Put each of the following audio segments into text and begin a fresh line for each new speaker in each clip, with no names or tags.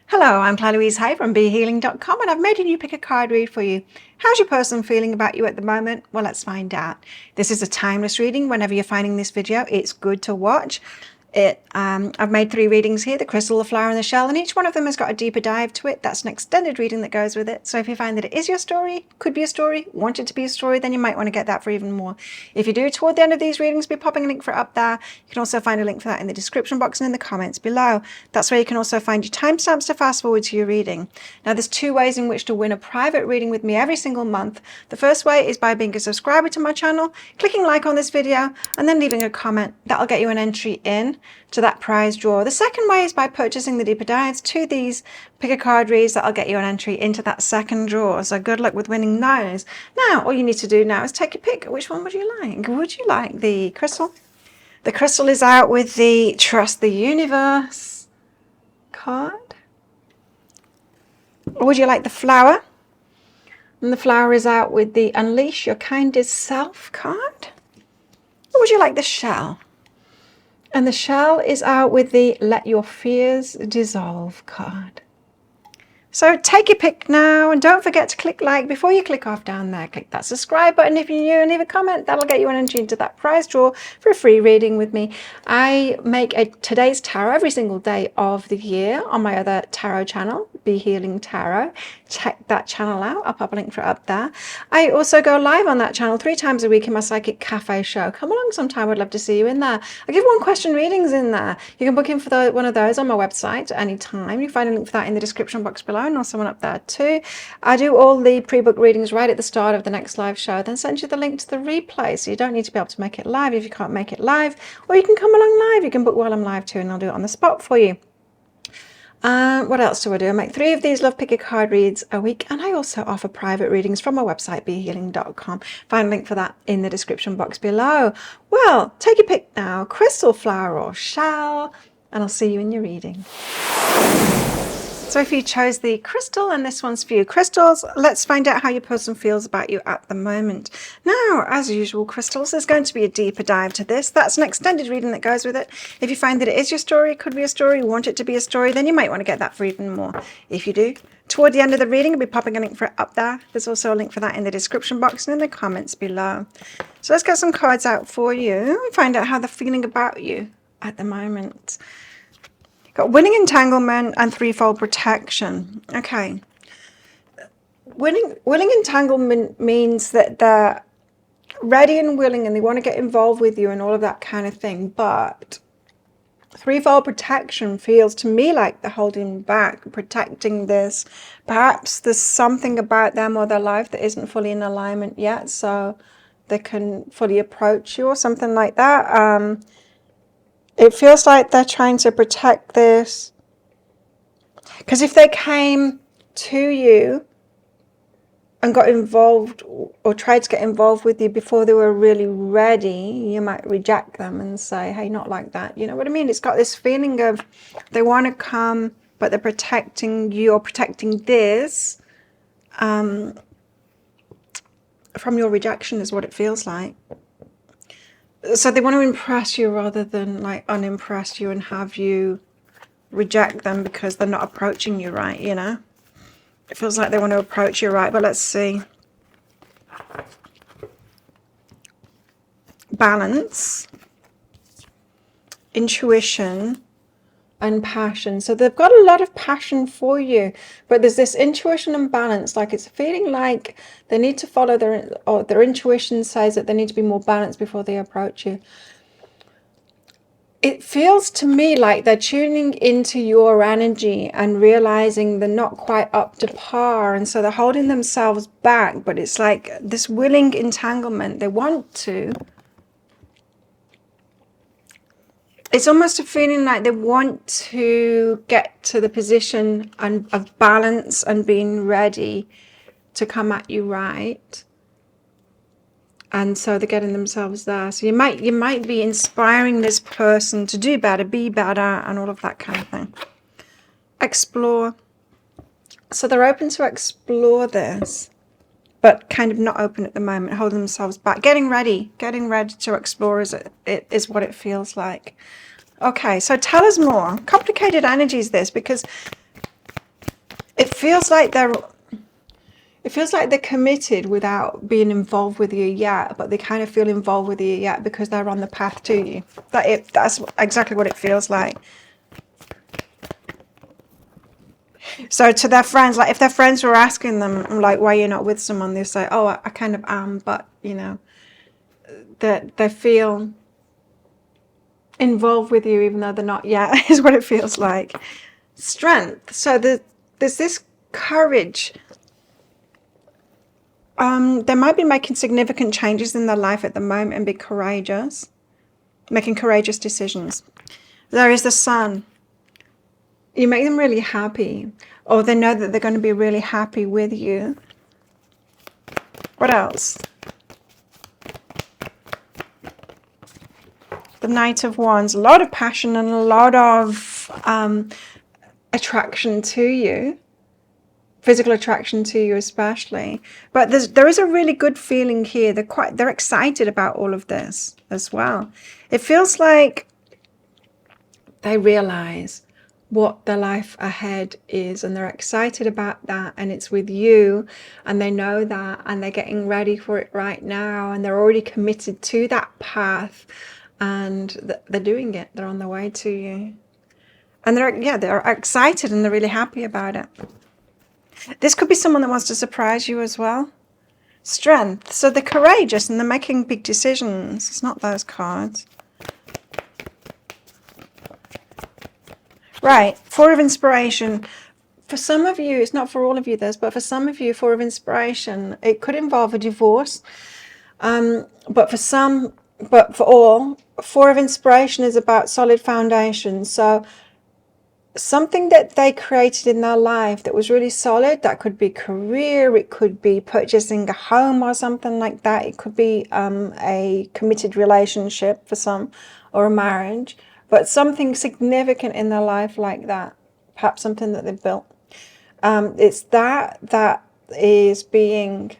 Hello, I'm Claire Louise Hay from BeHealing.com and I've made a new pick a card read for you. How's your person feeling about you at the moment? Well, let's find out. This is a timeless reading. Whenever you're finding this video, it's good to watch. I've made 3 readings here, the crystal, the flower and the shell, and each one of them has got a deeper dive to it. That's an extended reading that goes with it. So if you find that it is your story, could be a story, want it to be a story, then you might want to get that for even more. If you do, toward the end of these readings, be popping a link for it up there. You can also find a link for that in the description box and in the comments below. That's where you can also find your timestamps to fast forward to your reading. Now there's 2 ways in which to win a private reading with me every single month. The first way is by being a subscriber to my channel, clicking like on this video, and then leaving a comment. That'll get you an entry in to that prize draw. The second way is by purchasing the deeper dives to these pick a card reads. That'll get you an entry into that second draw. So good luck with winning those. Now all you need to do now is take a pick. Which one would you like? Would you like the crystal? The crystal is out with the Trust the Universe card. Or would you like the flower? And the flower is out with the Unleash Your Kindest Self card. Or would you like the shell? And the shell is out with the Let Your Fears Dissolve card. So take your pick now and don't forget to click like before you click off down there. Click that subscribe button if you're new and leave a comment. That'll get you an entry into that prize draw for a free reading with me. I make a today's tarot every single day of the year on my other tarot channel, Be Healing Tarot. Check that channel out. I'll pop a link for it up there. I also go live on that channel 3 times a week in my Psychic Cafe show. Come along sometime. I'd love to see you in there. I give 1 question readings in there. You can book in for one of those on my website at any time. You can find a link for that in the description box below and also one up there too. I do all the pre-book readings right at the start of the next live show, then send you the link to the replay, so you don't need to be able to make it live if you can't make it live, or you can come along live. You can book while I'm live too and I'll do it on the spot for you. What else do? I make 3 of these Love Pick a Card reads a week, and I also offer private readings from my website, BeHealing.com. Find a link for that in the description box below. Well, take your pick now, crystal, flower or shell, and I'll see you in your reading. So if you chose the crystal, and this one's for you crystals, let's find out how your person feels about you at the moment. Now, as usual, crystals, there's going to be a deeper dive to this. That's an extended reading that goes with it. If you find that it is your story, could be a story, want it to be a story, then you might want to get that for even more. If you do, toward the end of the reading, I'll be popping a link for it up there. There's also a link for that in the description box and in the comments below. So let's get some cards out for you and find out how they're feeling about you at the moment. Got winning entanglement and threefold protection. Okay. Winning entanglement means that they're ready and willing and they want to get involved with you and all of that kind of thing. But threefold protection feels to me like they're holding back, protecting this. Perhaps there's something about them or their life that isn't fully in alignment yet, so they can fully approach you or something like that. It feels like they're trying to protect this. Because if they came to you and got involved or tried to get involved with you before they were really ready, you might reject them and say, hey, not like that. You know what I mean? It's got this feeling of they want to come, but they're protecting you or protecting this from your rejection is what it feels like. So they want to impress you rather than like unimpress you and have you reject them because they're not approaching you right, you know. It feels like they want to approach you right, but let's see. Balance, intuition, and passion. So they've got a lot of passion for you, but there's this intuition and balance. Like it's feeling like they need to follow their intuition says that they need to be more balanced before they approach you. It feels to me like they're tuning into your energy and realizing they're not quite up to par, and so they're holding themselves back. But it's like this willing entanglement. They want to. It's almost a feeling like they want to get to the position of balance and being ready to come at you right. And so they're getting themselves there. So you might be inspiring this person to do better, be better, and all of that kind of thing. Explore. So they're open to explore this, but kind of not open at the moment, holding themselves back, getting ready to explore is what it feels like. Okay, so tell us more. Complicated energies this, because it feels like they're committed without being involved with you yet, but they kind of feel involved with you yet because they're on the path to you. That's exactly what it feels like. So to their friends, like if their friends were asking them, like, why you're not with someone, they say, oh, I kind of am, but, you know, that they feel involved with you even though they're not yet, is what it feels like. Strength. So there's this courage. They might be making significant changes in their life at the moment and be courageous, making courageous decisions. There is the Sun. You make them really happy, or they know that they're going to be really happy with you. What else? The Knight of Wands. A lot of passion and a lot of attraction to you. Physical attraction to you especially. But there is a really good feeling here. They're excited about all of this as well. It feels like they realize what their life ahead is, and they're excited about that, and it's with you, and they know that, and they're getting ready for it right now, and they're already committed to that path, and they're doing it. They're on their way to you, and they're excited and they're really happy about it. This could be someone that wants to surprise you as well. Strength. So they're courageous and they're making big decisions. It's not those cards. Right, Four of Inspiration. For some of you, it's not for all of you this, but for some of you, Four of Inspiration, it could involve a divorce. But for all, Four of Inspiration is about solid foundations. So something that they created in their life that was really solid, that could be career, it could be purchasing a home or something like that. It could be a committed relationship for some, or a marriage. But something significant in their life like that, perhaps something that they've built. It's that is being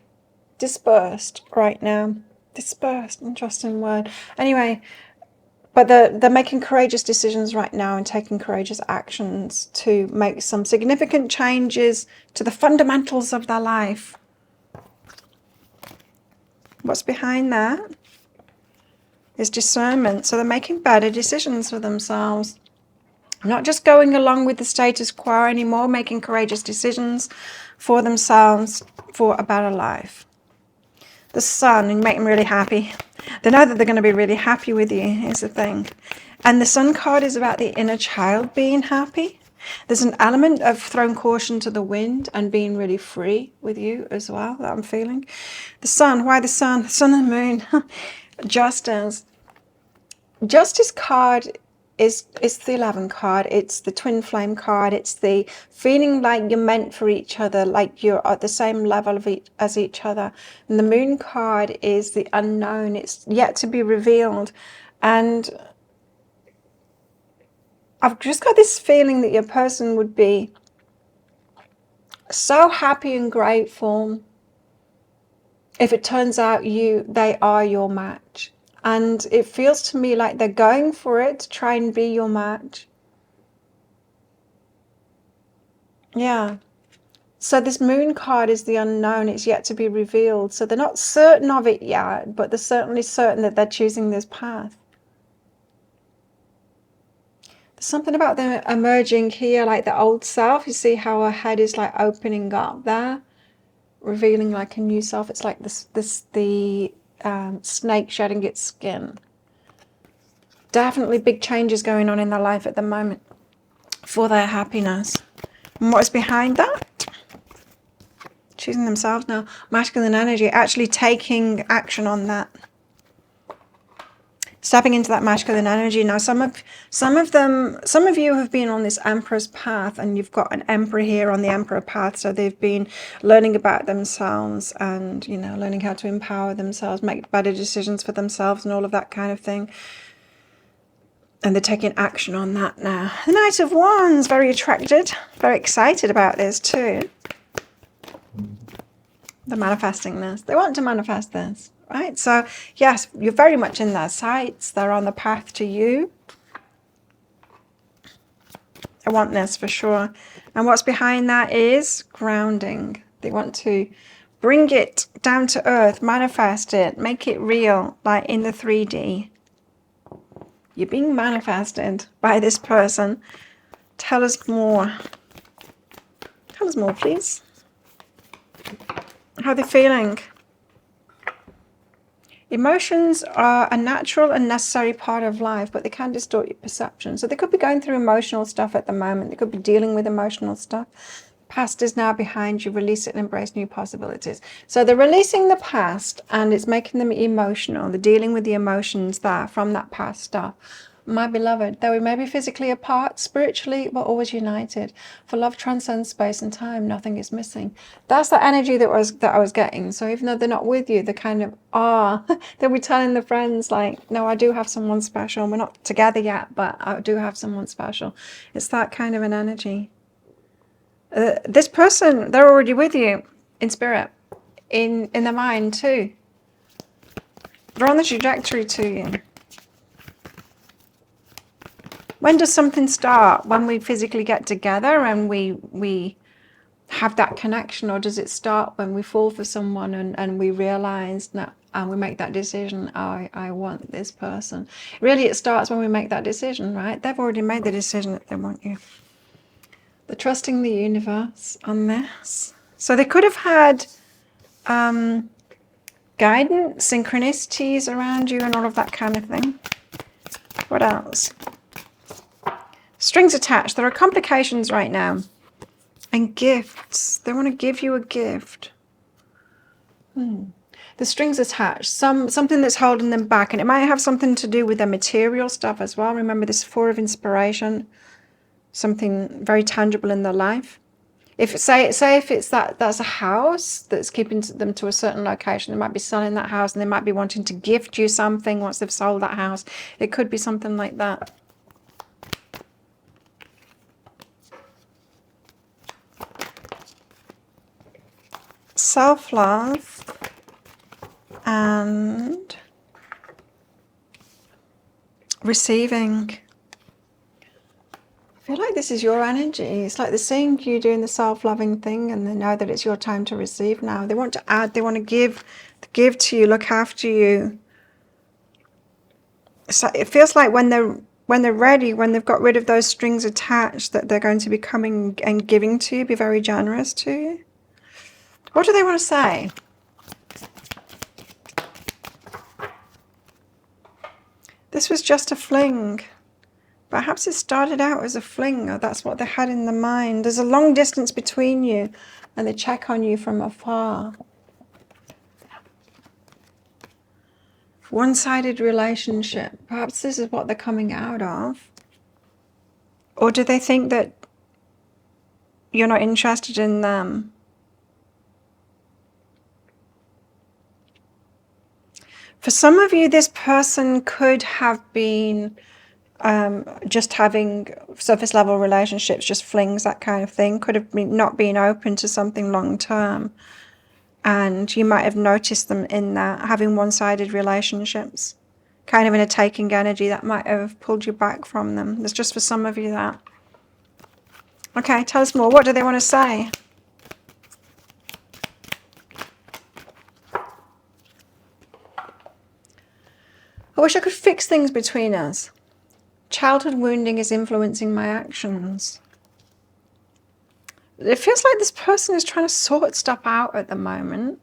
dispersed right now. Dispersed, interesting word. Anyway, but they're making courageous decisions right now and taking courageous actions to make some significant changes to the fundamentals of their life. What's behind that? Is discernment. So they're making better decisions for themselves. Not just going along with the status quo anymore, making courageous decisions for themselves for a better life. The Sun, and you make them really happy. They know that they're going to be really happy with you, is the thing. And the Sun card is about the inner child being happy. There's an element of throwing caution to the wind and being really free with you as well, that I'm feeling. The Sun, why the Sun? The Sun and the Moon. Justice. Justice card is the 11 card. It's the twin flame card. It's the feeling like you're meant for each other, like you're at the same level as each other. And the Moon card is the unknown. It's yet to be revealed. And I've just got this feeling that your person would be so happy and grateful if it turns out they are your match. And it feels to me like they're going for it to try and be your match. Yeah. So this Moon card is the unknown. It's yet to be revealed. So they're not certain of it yet, but they're certainly certain that they're choosing this path. There's something about them emerging here, like the old self. You see how her head is like opening up there, revealing like a new self. It's like the snake shedding its skin. Definitely big changes going on in their life at the moment for their happiness. And what is behind that? Choosing themselves now. Masculine energy, actually taking action on that. Stepping into that masculine energy. Now some of you have been on this Emperor's path, and you've got an Emperor here on the Emperor path. So they've been learning about themselves and, you know, learning how to empower themselves, make better decisions for themselves and all of that kind of thing. And they're taking action on that now. The Knight of Wands, very attracted, very excited about this too. They're manifesting this. They want to manifest this. Right, so yes, you're very much in their sights. They're on the path to you. I want this for sure. And what's behind that is grounding. They want to bring it down to earth, manifest it, make it real, like in the 3D. You're being manifested by this person. Tell us more. Tell us more, please. How are they feeling? Emotions are a natural and necessary part of life, but they can distort your perception. So they could be going through emotional stuff at the moment. They could be dealing with emotional stuff. Past is now behind you. Release it and embrace new possibilities. So they're releasing the past and it's making them emotional. They're dealing with the emotions that from that past stuff. My beloved, though we may be physically apart, spiritually we're always united. For love transcends space and time, nothing is missing. That's the energy that I was getting. So even though they're not with you, they kind of are. They'll be telling the friends like, no, I do have someone special. We're not together yet, but I do have someone special. It's that kind of an energy. This person, they're already with you in spirit, in the mind too. They're on the trajectory to you. When does something start? When we physically get together and we have that connection, or does it start when we fall for someone and we realize that and we make that decision, I want this person? Really, it starts when we make that decision, right? They've already made the decision that they want you. They're trusting the universe on this. So they could have had guidance, synchronicities around you and all of that kind of thing. What else? Strings attached. There are complications right now. And gifts. They want to give you a gift. The strings attached. Something that's holding them back. And it might have something to do with their material stuff as well. Remember this 4 of inspiration. Something very tangible in their life. If it's that's a house that's keeping them to a certain location, they might be selling that house and they might be wanting to gift you something once they've sold that house. It could be something like that. Self-love and receiving. I feel like this is your energy. It's like they're seeing you doing the self-loving thing and they know that it's your time to receive now. They want to add, they want to give to you, look after you. So it feels like when they're ready, when they've got rid of those strings attached, that they're going to be coming and giving to you, be very generous to you. What do they want to say? This was just a fling. Perhaps it started out as a fling, or that's what they had in the mind. There's a long distance between you, and they check on you from afar. One-sided relationship. Perhaps this is what they're coming out of. Or do they think that you're not interested in them? For some of you, this person could have been just having surface level relationships, just flings, that kind of thing. Could have been not being open to something long term. And you might have noticed them in that, having one-sided relationships, kind of in a taking energy that might have pulled you back from them. There's just for some of you that. Okay, tell us more. What do they want to say? I wish I could fix things between us. Childhood wounding is influencing my actions. It feels like this person is trying to sort stuff out at the moment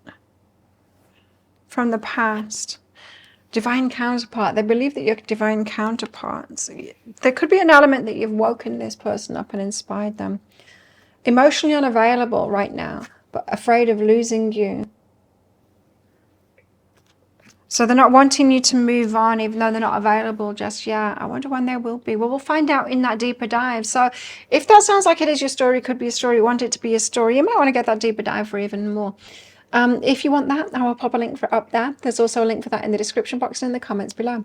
from the past. Divine counterpart. They believe that you're divine counterparts. There could be an element that you've woken this person up and inspired them. Emotionally unavailable right now, but afraid of losing you. So they're not wanting you to move on, even though they're not available just yet. I wonder when they will be. Well, we'll find out in that deeper dive. So if that sounds like it is your story, could be a story, you want it to be a story, you might want to get that deeper dive for even more. If you want that, I will pop a link for up there. There's also a link for that in the description box and in the comments below.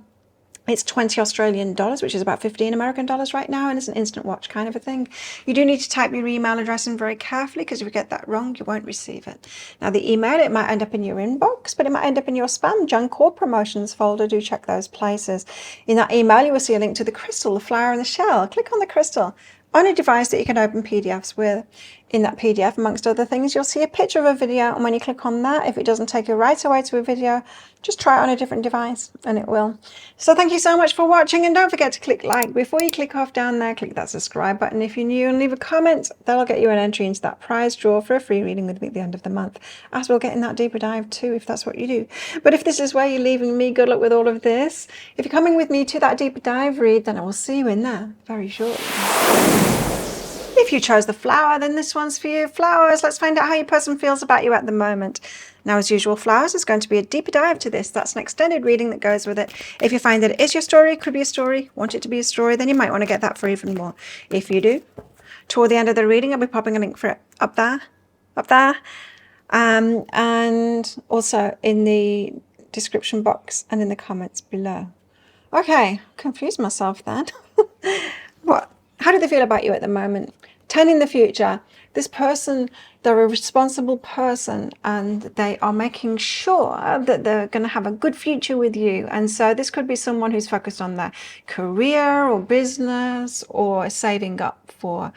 It's 20 Australian dollars, which is about 15 American dollars right now, and it's an instant watch kind of a thing. You do need to type your email address in very carefully, because if you get that wrong, you won't receive it. Now, the email, it might end up in your inbox, but it might end up in your spam, junk, or promotions folder. Do check those places. In that email, you will see a link to the crystal, the flower, and the shell. Click on the crystal. on a device that you can open PDFs with. In that PDF, amongst other things, you'll see a picture of a video, and when you click on that, if it doesn't take you right away to a video, just try it on a different device and it will. So thank you so much for watching, and don't forget to click like. Before you click off down there, click that subscribe button if you're new, and leave a comment. That'll get you an entry into that prize draw for a free reading with me at the end of the month, as we'll get in that deeper dive too, if that's what you do. But if this is where you're leaving me, good luck with all of this. If you're coming with me to that deeper dive read, then I will see you in there very shortly. If you chose the flower, then this one's for you. Flowers, let's find out how your person feels about you at the moment. Now, as usual, flowers is going to be a deeper dive to this. That's an extended reading that goes with it. If you find that it is your story, could be a story, want it to be a story, then you might want to get that for even more. If you do, toward the end of the reading, I'll be popping a link for it up there, and also in the description box and in the comments below. Okay, confused myself then. What? How do they feel about you at the moment? 10 in the future. This person, they're a responsible person, and they are making sure that they're going to have a good future with you. And so this could be someone who's focused on their career or business, or saving up for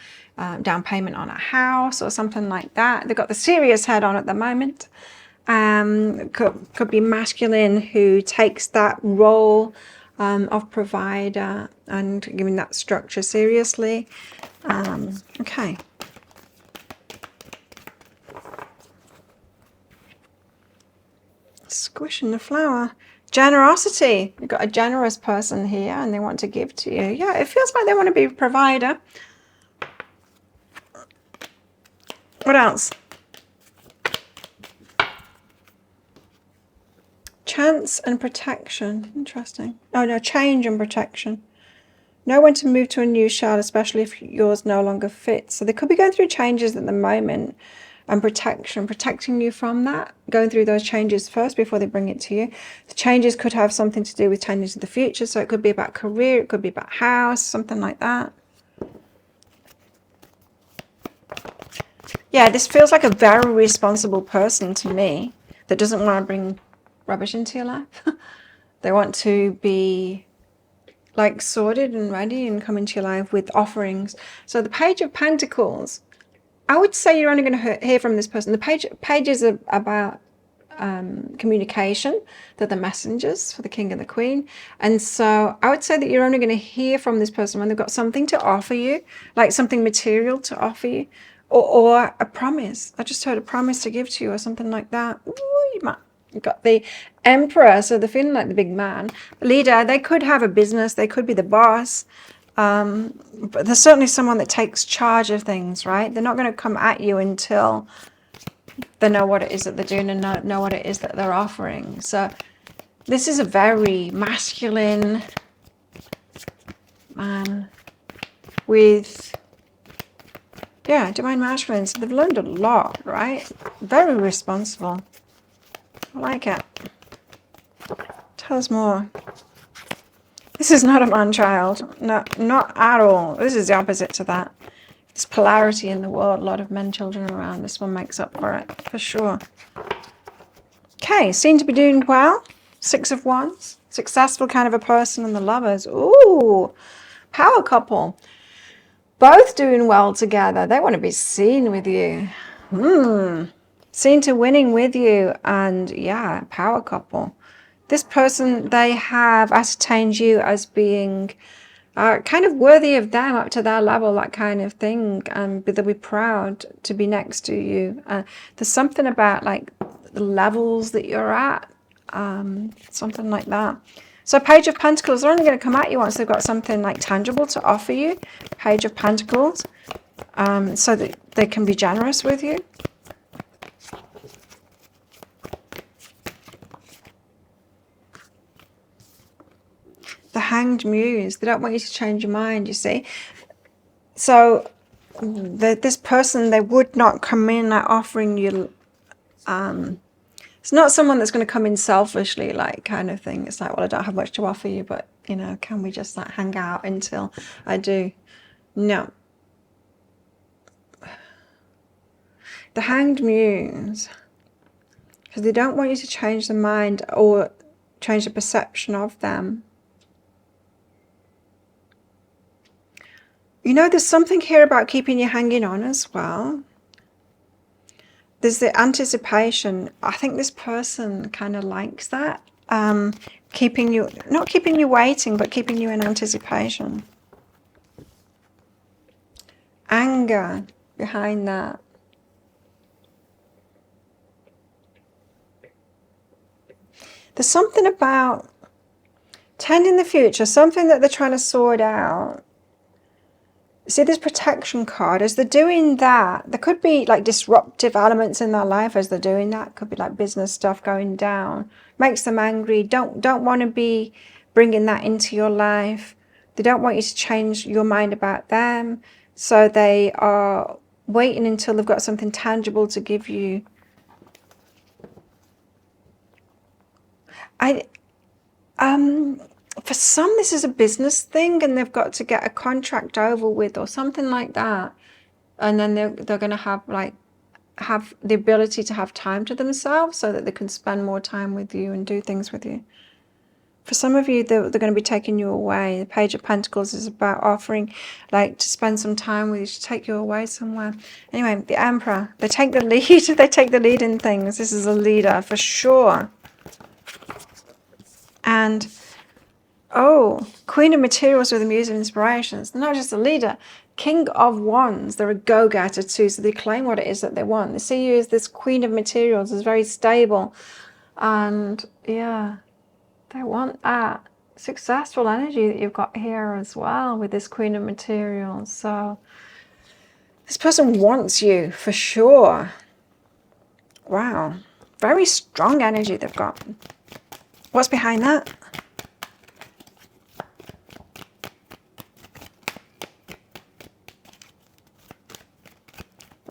down payment on a house or something like that. They've got the serious head on at the moment. Could be masculine, who takes that role of provider and giving that structure seriously. Okay. Squishing the flower. Generosity. You've got a generous person here, and they want to give to you. Yeah, it feels like they want to be a provider. What else? Chance and protection. Interesting. Oh no, change and protection. Know when to move to a new shell, especially if yours no longer fits. So they could be going through changes at the moment, and protecting you from that, going through those changes first before they bring it to you. The changes could have something to do with changes in the future. So it could be about career, it could be about house, something like that. Yeah, this feels like a very responsible person to me that doesn't want to bring rubbish into your life. They want to be like sorted and ready and come into your life with offerings. So the Page of Pentacles, I would say you're only going to hear from this person. The pages are about communication. They're the messengers for the king and the queen. And so I would say that you're only going to hear from this person when they've got something to offer you, like something material to offer you, or a promise. I just heard a promise to give to you or something like that. Ooh, you've got the Emperor, so they're feeling like the big man. The leader, they could have a business, they could be the boss. But there's certainly someone that takes charge of things, right? They're not going to come at you until they know what it is that they're doing and know what it is that they're offering. So this is a very masculine man with, yeah, divine masculine. So they've learned a lot, right? Very responsible. I like it. Tell us more. This is not a man-child. No, not at all. This is the opposite to that. There's polarity in the world. A lot of men, children around. This one makes up for it, for sure. Okay, seem to be doing well. 6 of Wands. Successful kind of a person, and the Lovers. Ooh, power couple. Both doing well together. They want to be seen with you. Seen to winning with you, and yeah, power couple. This person, they have ascertained you as being kind of worthy of them, up to their level, that kind of thing, and they'll be proud to be next to you. There's something about like the levels that you're at, something like that. So Page of Pentacles, they're only going to come at you once they've got something like tangible to offer you. Page of Pentacles, so that they can be generous with you. The Hanged Muse, they don't want you to change your mind, you see. So this person, they would not come in like offering you, it's not someone that's going to come in selfishly, like kind of thing. It's like, well, I don't have much to offer you, but you know, can we just like hang out until I do? No. The Hanged Muse, because they don't want you to change the mind or change the perception of them. You know, there's something here about keeping you hanging on as well. There's the anticipation. I think this person kind of likes that. Keeping you, not keeping you waiting, but keeping you in anticipation. Anger behind that. There's something about tending the future, something that they're trying to sort out. See this protection card, as they're doing that, there could be like disruptive elements in their life as they're doing that. Could be like business stuff going down, makes them angry, don't want to be bringing that into your life. They don't want you to change your mind about them, so they are waiting until they've got something tangible to give you. For some, this is a business thing, and they've got to get a contract over with or something like that, and then they're going to have the ability to have time to themselves so that they can spend more time with you and do things with you. For some of you, they're going to be taking you away. The Page of Pentacles is about offering, like, to spend some time with you, to take you away somewhere. Anyway, the Emperor, they take the lead. They take the lead in things. This is a leader for sure. And oh, Queen of Materials with the Muse of Inspirations. They're not just a leader. King of Wands. They're a go-getter too. So they claim what it is that they want. They see you as this Queen of Materials, as very stable. And yeah, they want that successful energy that you've got here as well with this Queen of Materials. So this person wants you for sure. Wow. Very strong energy they've got. What's behind that?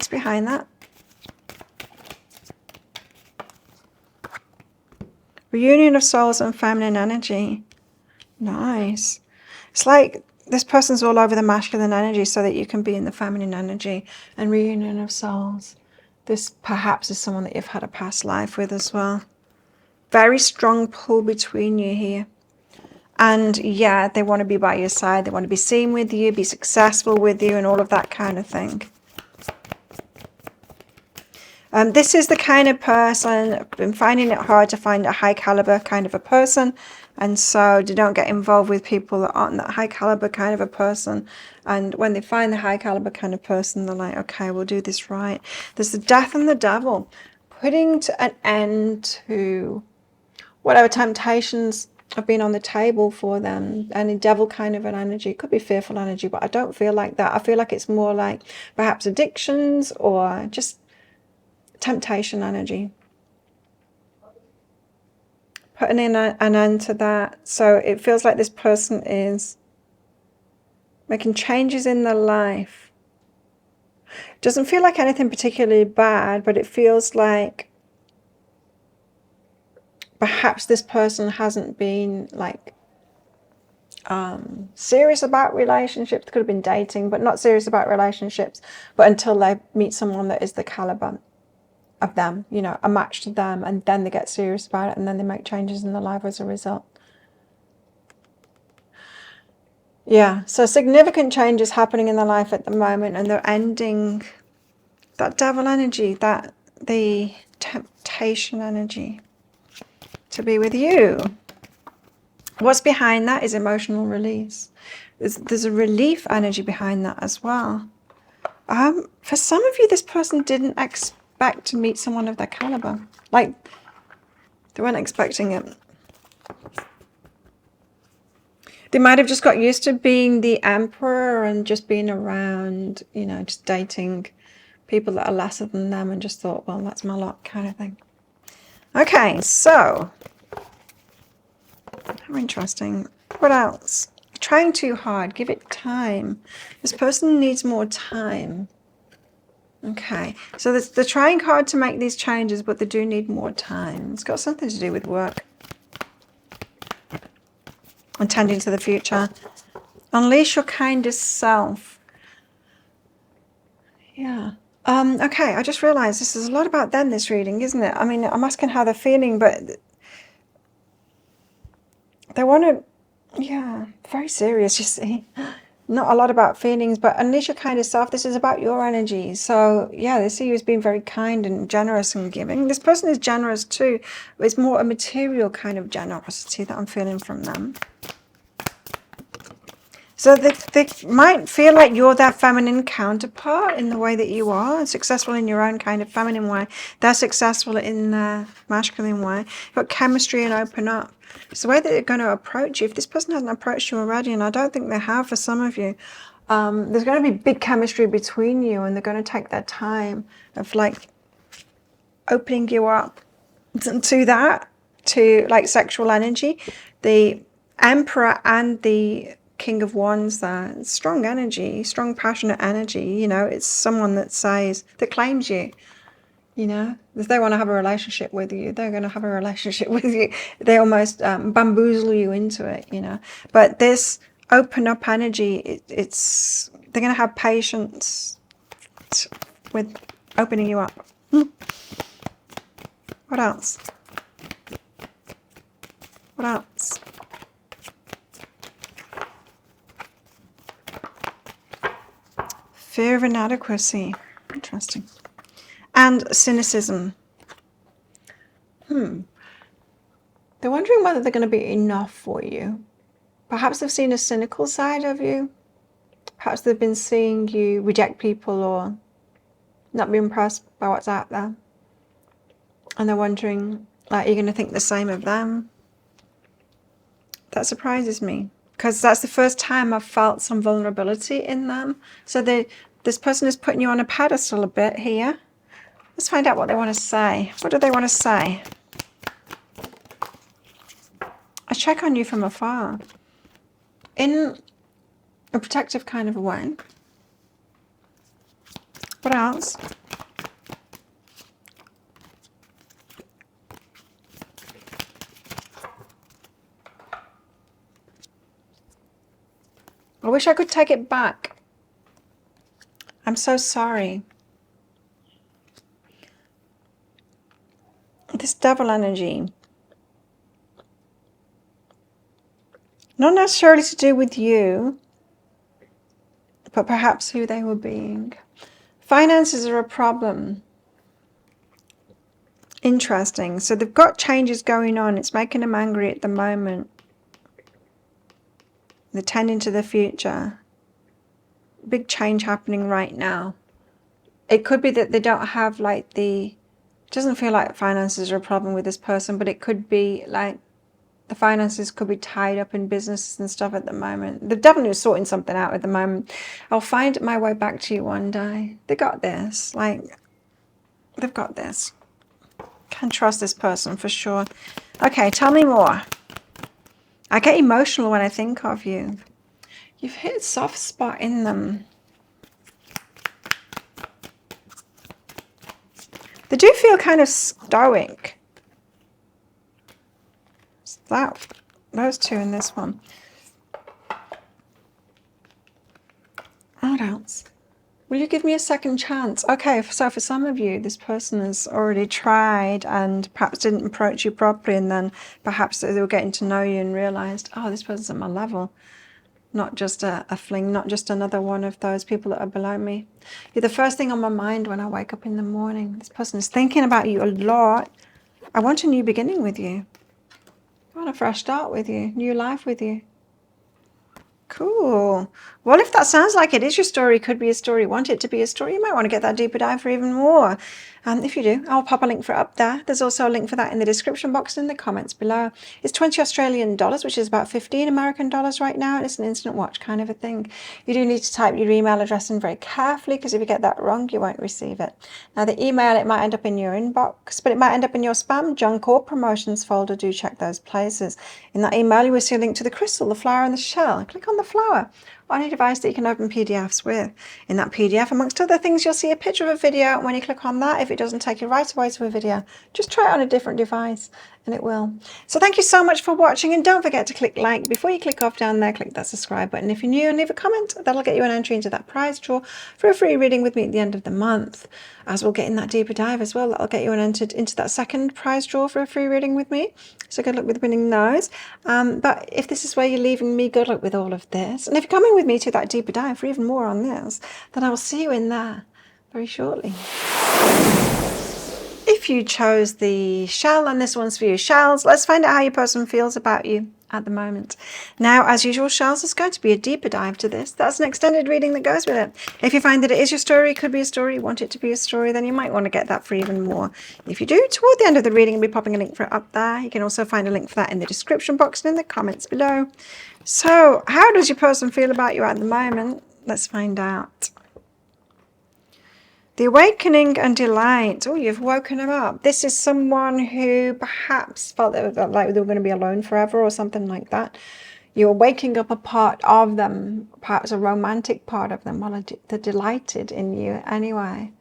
Behind that? Reunion of souls and feminine energy. Nice. It's like this person's all over the masculine energy so that you can be in the feminine energy. And reunion of souls. This perhaps is someone that you've had a past life with as well. Very strong pull between you here. And yeah, they want to be by your side. They want to be seen with you, be successful with you, and all of that kind of thing. This is the kind of person, I've been finding it hard to find a high caliber kind of a person. And so they don't get involved with people that aren't that high caliber kind of a person. And when they find the high caliber kind of person, they're like, okay, we'll do this right. There's the Death and the Devil, putting to an end to whatever temptations have been on the table for them. Any devil kind of an energy. It could be fearful energy, but I don't feel like that. I feel like it's more like perhaps addictions or just temptation energy. Putting in an end to that. So it feels like this person is making changes in their life. Doesn't feel like anything particularly bad, but it feels like perhaps this person hasn't been like serious about relationships. Could have been dating, but not serious about relationships. But until they meet someone that is the caliber of them, you know, a match to them, and then they get serious about it, and then they make changes in their life as a result. Yeah, so significant changes happening in their life at the moment, and they're ending that devil energy, that the temptation energy to be with you. What's behind that is emotional release. There's a relief energy behind that as well. For some of you, this person didn't expect to meet someone of their caliber. Like, they weren't expecting it. They might have just got used to being the Emperor and just being around, you know, just dating people that are lesser than them and just thought, well, that's my lot kind of thing. Okay, so how interesting. What else? Trying too hard. Give it time. This person needs more time. Okay, so they're trying hard to make these changes, but they do need more time. It's got something to do with work and tending to the future. Unleash your kindest self. Yeah. Okay, I just realized this is a lot about them, this reading, isn't it? I mean, I'm asking how they're feeling, but they want to, yeah, very serious, you see. not a lot about feelings, but unleash your kind of self. This is about your energy. So yeah, they see you as being very kind and generous and giving. This person is generous too. It's more a material kind of generosity that I'm feeling from them. So they might feel like you're their feminine counterpart in the way that you are, successful in your own kind of feminine way. They're successful in their masculine way. You've got chemistry and open up. It's the way that they're going to approach you. If this person hasn't approached you already, and I don't think they have for some of you, there's going to be big chemistry between you, and they're going to take their time of like opening you up to that, to like sexual energy. The Emperor and the King of Wands there, strong energy, strong passionate energy. You know, it's someone that says, that claims you, you know, if they want to have a relationship with you, they're going to have a relationship with you. They almost bamboozle you into it, you know. But this open up energy, it's they're going to have patience with opening you up. What else? What else? Fear of inadequacy. Interesting. And cynicism. They're wondering whether they're going to be enough for you. Perhaps they've seen a cynical side of you. Perhaps they've been seeing you reject people or not be impressed by what's out there. And they're wondering, like, you're going to think the same of them. That surprises me, because that's the first time I've felt some vulnerability in them. So this person is putting you on a pedestal a bit here. Let's find out what they want to say. What do they want to say? I check on you from afar. In a protective kind of a way. What else? I wish I could take it back. I'm so sorry. This devil energy. Not necessarily to do with you, but perhaps who they were being. Finances are a problem. Interesting. So they've got changes going on. It's making them angry at the moment. They're tending to the future. Big change happening right now. It could be that they don't have like it doesn't feel like finances are a problem with this person, but it could be like the finances could be tied up in business and stuff at the moment. They're definitely sorting something out at the moment. I'll find my way back to you one day. They got this. Like, they've got this. Can trust this person for sure. Okay, tell me more. I get emotional when I think of you. You've hit a soft spot in them. They do feel kind of stoic. Those two in this one. What else? Will you give me a second chance? Okay, so for some of you, this person has already tried and perhaps didn't approach you properly, and then perhaps they were getting to know you and realized, oh, this person's at my level. Not just a fling, not just another one of those people that are below me. You're the first thing on my mind when I wake up in the morning. This person is thinking about you a lot. I want a new beginning with you. I want a fresh start with you, new life with you. Cool. Well, if that sounds like it is your story, could be a story, want it to be a story, you might want to get that deeper dive for even more. If you do, I'll pop a link for it up there. There's also a link for that in the description box and in the comments below. It's 20 Australian dollars, which is about 15 American dollars right now, and it's an instant watch kind of a thing. You do need to type your email address in very carefully, because if you get that wrong, you won't receive it. Now, the email, it might end up in your inbox, but it might end up in your spam, junk, or promotions folder. Do check those places. In that email, you will see a link to the crystal, the flower, and the shell. Click on the flower on any device that you can open PDFs with. In that PDF, amongst other things, you'll see a picture of a video, and when you click on that, if it doesn't take you right away to a video, just try it on a different device and it will. So thank you so much for watching, and don't forget to click like. Before you click off down there, click that subscribe button if you're new, and leave a comment. That'll get you an entry into that prize draw for a free reading with me at the end of the month. As we'll get in that deeper dive as well, that'll get you entered into that second prize draw for a free reading with me. So good luck with winning those. But if this is where you're leaving me, good luck with all of this. And if you're coming with with me to that deeper dive for even more on this, then I will see you in there very shortly. If you chose the shell, and this one's for you. Shells, let's find out how your person feels about you at the moment. Now, as usual, shells, is going to be a deeper dive to this. That's an extended reading that goes with it. If you find that it is your story, could be a story, you want it to be a story, then you might want to get that for even more. If you do, toward the end of the reading, I'll be popping a link for it up there. You can also find a link for that in the description box and in the comments below. So, how does your person feel about you at the moment? Let's find out. The awakening and delight. Oh, you've woken them up. This is someone who perhaps felt like they were going to be alone forever or something like that. You're waking up a part of them, perhaps a romantic part of them. Well, they're delighted in you anyway.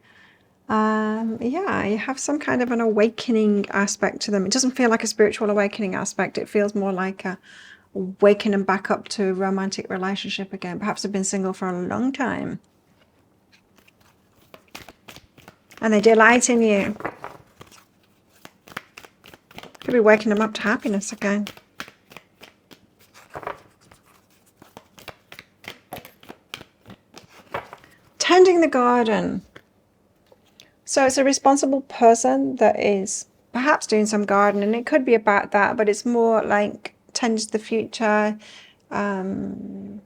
Yeah, you have some kind of an awakening aspect to them. It doesn't feel like a spiritual awakening aspect. It feels more like a waking them back up to a romantic relationship again. Perhaps they've been single for a long time. And they delight in you. Could be waking them up to happiness again. Tending the garden. So it's a responsible person that is perhaps doing some gardening. It could be about that, but it's more like tends the future. Could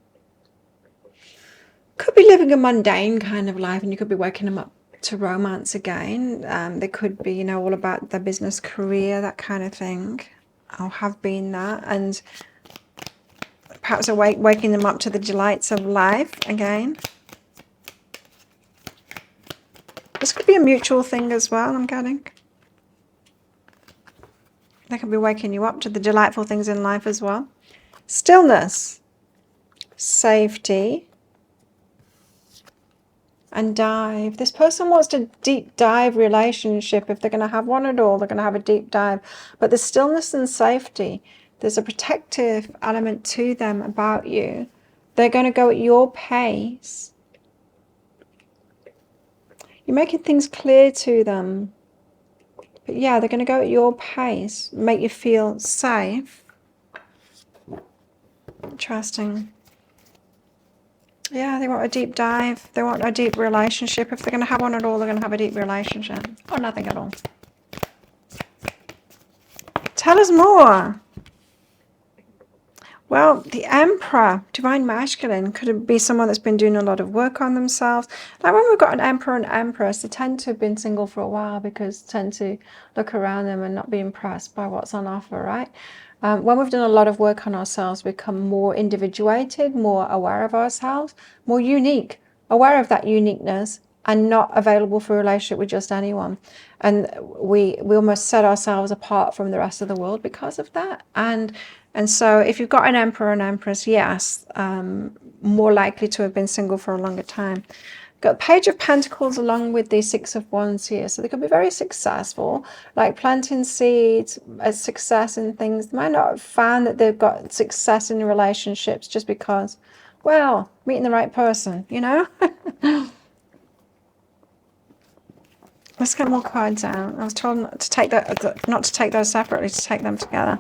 be living a mundane kind of life, and you could be waking them up to romance again. They could be, you know, all about their business career, that kind of thing, or have been that, and perhaps waking them up to the delights of life again. This could be a mutual thing as well, I'm getting. They could be waking you up to the delightful things in life as well. Stillness, safety, and dive. This person wants to deep dive relationship. If they're going to have one at all, they're going to have a deep dive. But the stillness and safety, there's a protective element to them about you. They're going to go at your pace. You're making things clear to them. But yeah, they're going to go at your pace, make you feel safe. Interesting. Yeah, they want a deep dive. They want a deep relationship. If they're going to have one at all, they're going to have a deep relationship. Or nothing at all. Tell us more. Well, the Emperor, Divine Masculine, could be someone that's been doing a lot of work on themselves. Like when we've got an Emperor and Empress, they tend to have been single for a while because they tend to look around them and not be impressed by what's on offer, right? When we've done a lot of work on ourselves, we become more individuated, more aware of ourselves, more unique, aware of that uniqueness, and not available for a relationship with just anyone. And we almost set ourselves apart from the rest of the world because of that. And so if you've got an Emperor and Empress, yes, more likely to have been single for a longer time. Got Page of Pentacles along with the Six of Wands here. So they could be very successful, like planting seeds, as success in things. They might not have found that they've got success in relationships just because, well, meeting the right person, you know? Let's get more cards out. I was told not to take those separately, to take them together.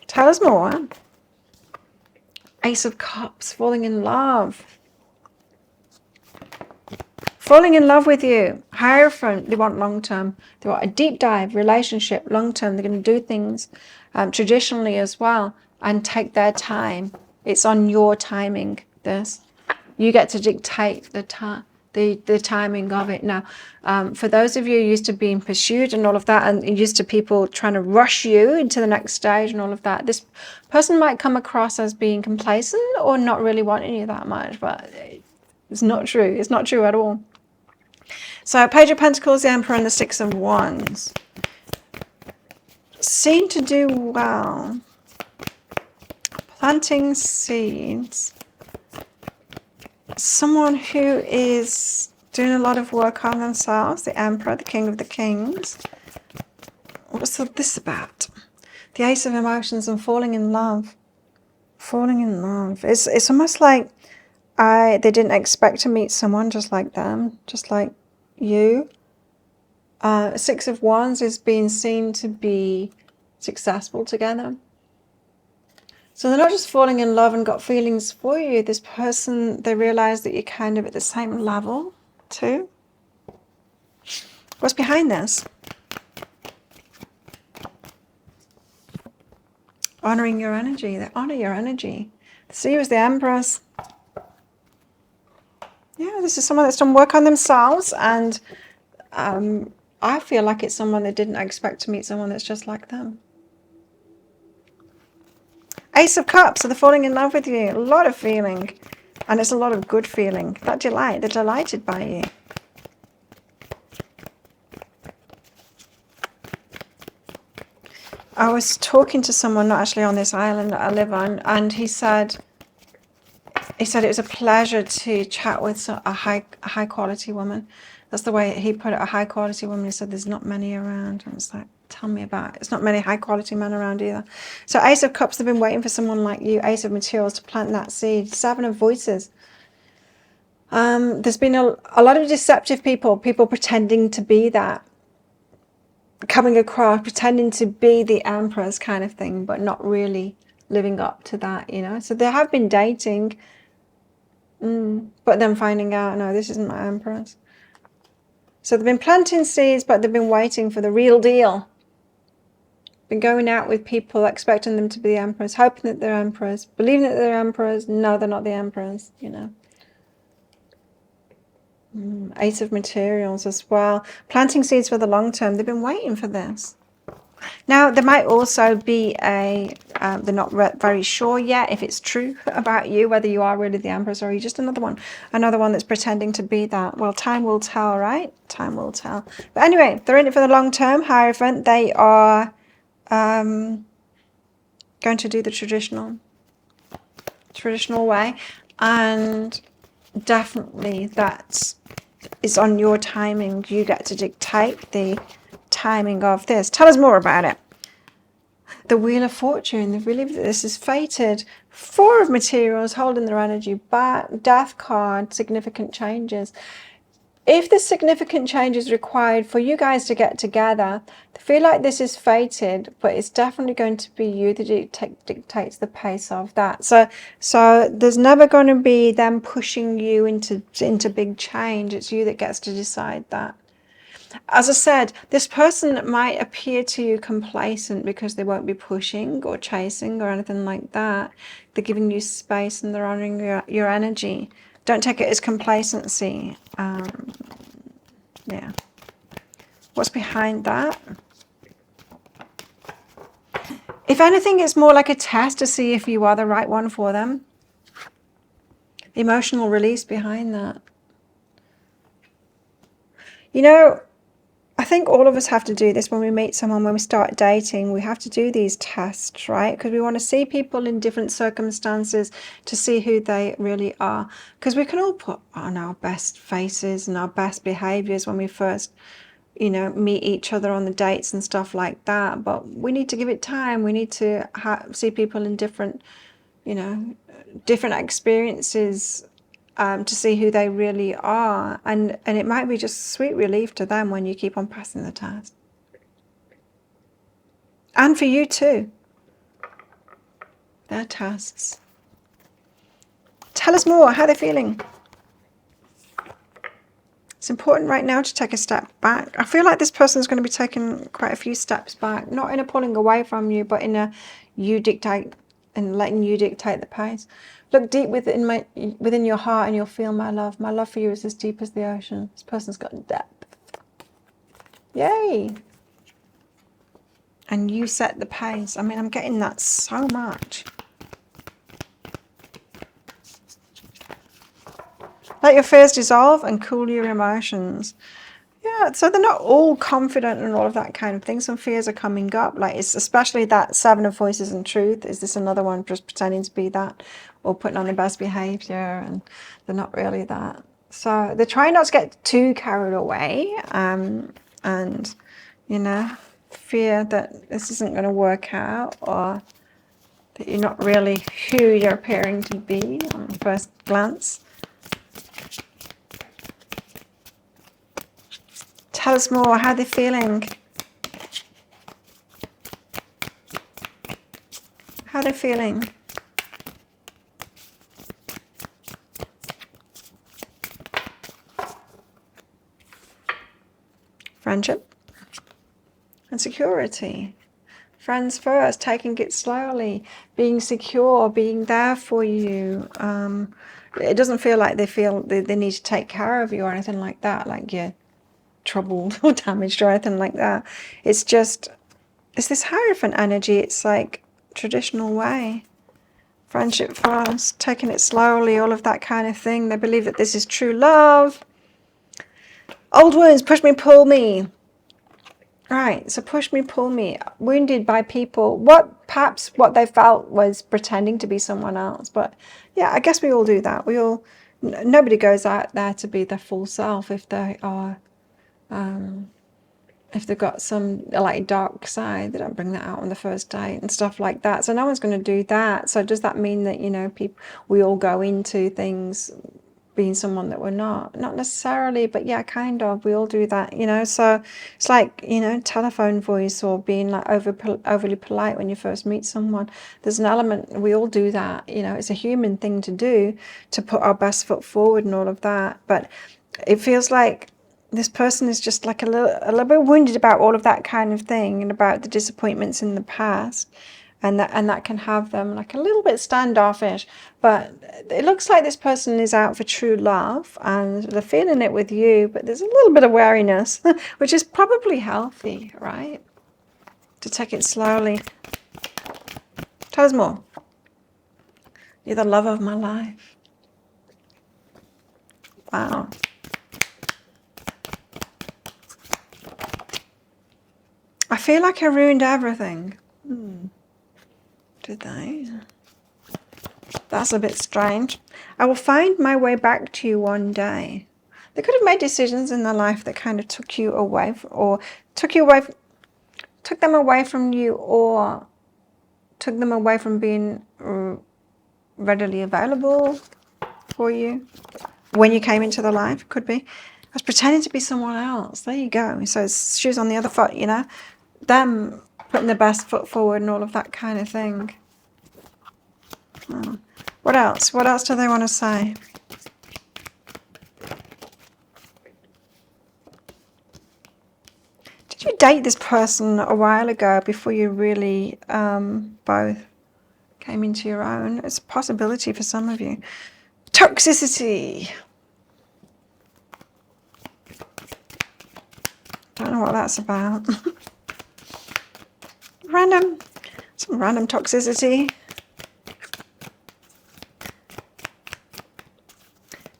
Tell us more. Ace of Cups, falling in love. Falling in love with you. Hierophant, they want long-term. They want a deep dive relationship, long-term. They're going to do things traditionally as well and take their time. It's on your timing, this. You get to dictate the timing of it. Now, for those of you used to being pursued and all of that, and used to people trying to rush you into the next stage and all of that, this person might come across as being complacent or not really wanting you that much, but it's not true. It's not true at all. So Page of Pentacles, the Emperor, and the Six of Wands seem to do well. Planting seeds. Someone who is doing a lot of work on themselves. The Emperor, the King of the Kings. What's this about? The Ace of Emotions and falling in love. Falling in love. It's almost like they didn't expect to meet someone just like them, just like you. Six of Wands is being seen to be successful together. So they're not just falling in love and got feelings for you. This person, they realize that you're kind of at the same level too. What's behind this? Honoring your energy. They honor your energy. See you as the Empress. Yeah, this is someone that's done work on themselves, and I feel like it's someone that didn't expect to meet someone that's just like them. Ace of Cups, so they're falling in love with you. A lot of feeling, and it's a lot of good feeling. That delight, they're delighted by you. I was talking to someone, not actually on this island that I live on, and he said it was a pleasure to chat with a high quality woman. That's the way he put it, a high quality woman. He said there's not many around. I was like, tell me about it. It's not many high quality men around either. So Ace of Cups, they've been waiting for someone like you. Ace of Materials, to plant that seed. Seven of Voices. There's been a lot of deceptive people pretending to be that, coming across, pretending to be the Empress kind of thing, but not really living up to that, you know. So they have been dating, but then finding out, no, this isn't my Empress. So they've been planting seeds, but they've been waiting for the real deal. Been going out with people, expecting them to be the Empress, hoping that they're Empress, believing that they're Empress. No, they're not the Empress, you know. Ace of Materials as well. Planting seeds for the long term. They've been waiting for this. Now, there might also be they're not very sure yet if it's true about you, whether you are really the Empress or you're just another one that's pretending to be that. Well, time will tell, right? Time will tell. But anyway, they're in it for the long term. Hierophant, they are going to do the traditional way, and definitely that is on your timing. You get to dictate the timing of this. Tell us more about it. The Wheel of Fortune, they believe that this is fated. Four of Materials, holding their energy back. Death card, significant changes. If the significant change is required for you guys to get together, I feel like this is fated, but it's definitely going to be you that dictates the pace of that. So there's never going to be them pushing you into big change. It's you that gets to decide that. As I said, this person might appear to you complacent because they won't be pushing or chasing or anything like that. They're giving you space and they're honoring your energy. Don't take it as complacency. Yeah. What's behind that? If anything, it's more like a test to see if you are the right one for them. Emotional release behind that. You know, I think all of us have to do this when we meet someone, when we start dating. We have to do these tests, right? Because we want to see people in different circumstances to see who they really are. Because we can all put on our best faces and our best behaviors when we first, you know, meet each other on the dates and stuff like that. But we need to give it time. We need to see people in different, you know, different experiences, to see who they really are, and it might be just sweet relief to them when you keep on passing the test, and for you too. Their tests. Tell us more. How they're feeling. It's important right now to take a step back. I feel like this person is going to be taking quite a few steps back, not in a pulling away from you, but in a you dictate and letting you dictate the pace. Look deep within your heart and you'll feel my love. My love for you is as deep as the ocean. This person's got depth. Yay. And you set the pace. I mean, I'm getting that so much. Let your fears dissolve and cool your emotions. Yeah, so they're not all confident and all of that kind of thing. Some fears are coming up, like it's especially that Seven of Voices and Truth. Is this another one just pretending to be that, or putting on the best behavior and they're not really that? So they're trying not to get too carried away, and you know, fear that this isn't going to work out, or that you're not really who you're appearing to be on first glance. Tell us more. How they're feeling. How they're feeling. Friendship and security. Friends first, taking it slowly, being secure, being there for you. It doesn't feel like they need to take care of you or anything like that, like you're troubled or damaged or anything like that. It's just, it's this Hierophant energy. It's like traditional way. Friendship first, taking it slowly, all of that kind of thing. They believe that this is true love. Old wounds, push me, pull me. Right, so push me, pull me. Wounded by people. Perhaps what they felt was pretending to be someone else. But yeah, I guess we all do that. Nobody goes out there to be their full self if they are, if they've got some like dark side. They don't bring that out on the first date and stuff like that. So no one's going to do that. So does that mean that, we all go into things being someone that we're not necessarily, but yeah, kind of, we all do that, so it's like, telephone voice or being like overly polite when you first meet someone. There's an element, we all do that, it's a human thing to do, to put our best foot forward and all of that. But it feels like this person is just like a little bit wounded about all of that kind of thing, and about the disappointments in the past. And that can have them like a little bit standoffish. But it looks like this person is out for true love and they're feeling it with you, but there's a little bit of wariness, which is probably healthy, right? To take it slowly. Tell us more. You're the love of my life. Wow. I feel like I ruined everything. Did they? That's a bit strange. I will find my way back to you one day. They could have made decisions in their life that kind of took them away from you, or took them away from being readily available for you when you came into their life. Could be. I was pretending to be someone else. There you go. So it's shoes on the other foot, them putting their best foot forward and all of that kind of thing. What else? What else do they want to say? Did you date this person a while ago before you really both came into your own? It's a possibility for some of you. Toxicity. Don't know what that's about. Some random toxicity.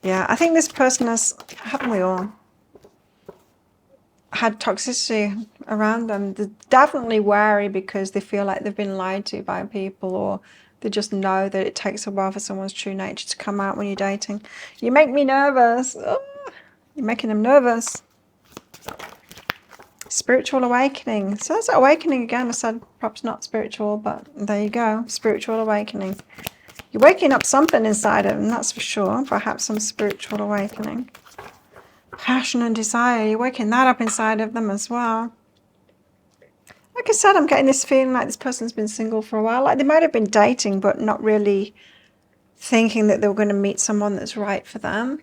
Yeah, I think this person haven't we all, had toxicity around them. They're definitely wary because they feel like they've been lied to by people, or they just know that it takes a while for someone's true nature to come out when you're dating. You make me nervous. Oh, you're making them nervous. Spiritual awakening. So that's awakening again. I said perhaps not spiritual, but there you go. Spiritual awakening. You're waking up something inside of them, that's for sure. Perhaps some spiritual awakening. Passion and desire. You're waking that up inside of them as well. Like I said, I'm getting this feeling like this person's been single for a while. Like they might have been dating, but not really thinking that they were going to meet someone that's right for them.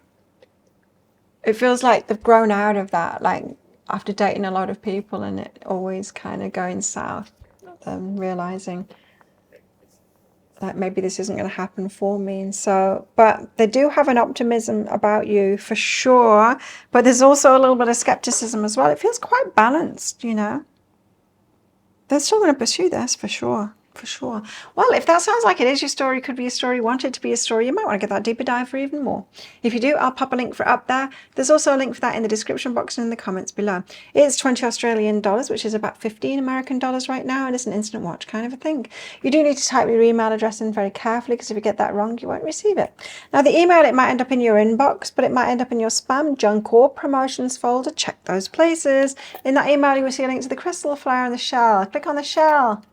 It feels like they've grown out of that, like after dating a lot of people and it always kind of going south, realizing that maybe this isn't going to happen for me. And so, but they do have an optimism about you for sure, but there's also a little bit of skepticism as well. It feels quite balanced, They're still going to pursue this for sure. For sure. Well, if that sounds like it is your story, could be a story, want it to be a story, you might want to get that deeper dive for even more. If you do, I'll pop a link for it up there. There's also a link for that in the description box and in the comments below. It's 20 Australian dollars, which is about 15 American dollars right now, and it's an instant watch kind of a thing. You do need to type your email address in very carefully, because if you get that wrong, you won't receive it. Now, the email, it might end up in your inbox, but it might end up in your spam, junk, or promotions folder. Check those places. In that email, you will see a link to the crystal, flower, and the shell. Click on the shell.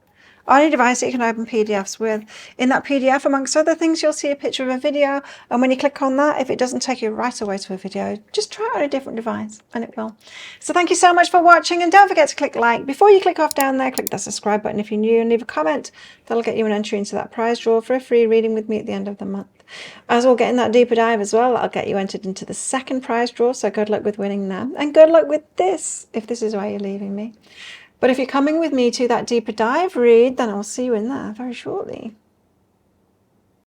on any device that you can open PDFs with. In that PDF, amongst other things, you'll see a picture of a video, and when you click on that, if it doesn't take you right away to a video, just try it on a different device and it will. So thank you so much for watching, and don't forget to click like. Before you click off down there, click that subscribe button if you're new, and leave a comment. That'll get you an entry into that prize draw for a free reading with me at the end of the month. As we'll get in that deeper dive as well, I'll get you entered into the second prize draw, so good luck with winning that, and good luck with this, if this is why you're leaving me. But if you're coming with me to that deeper dive read, then I'll see you in there very shortly.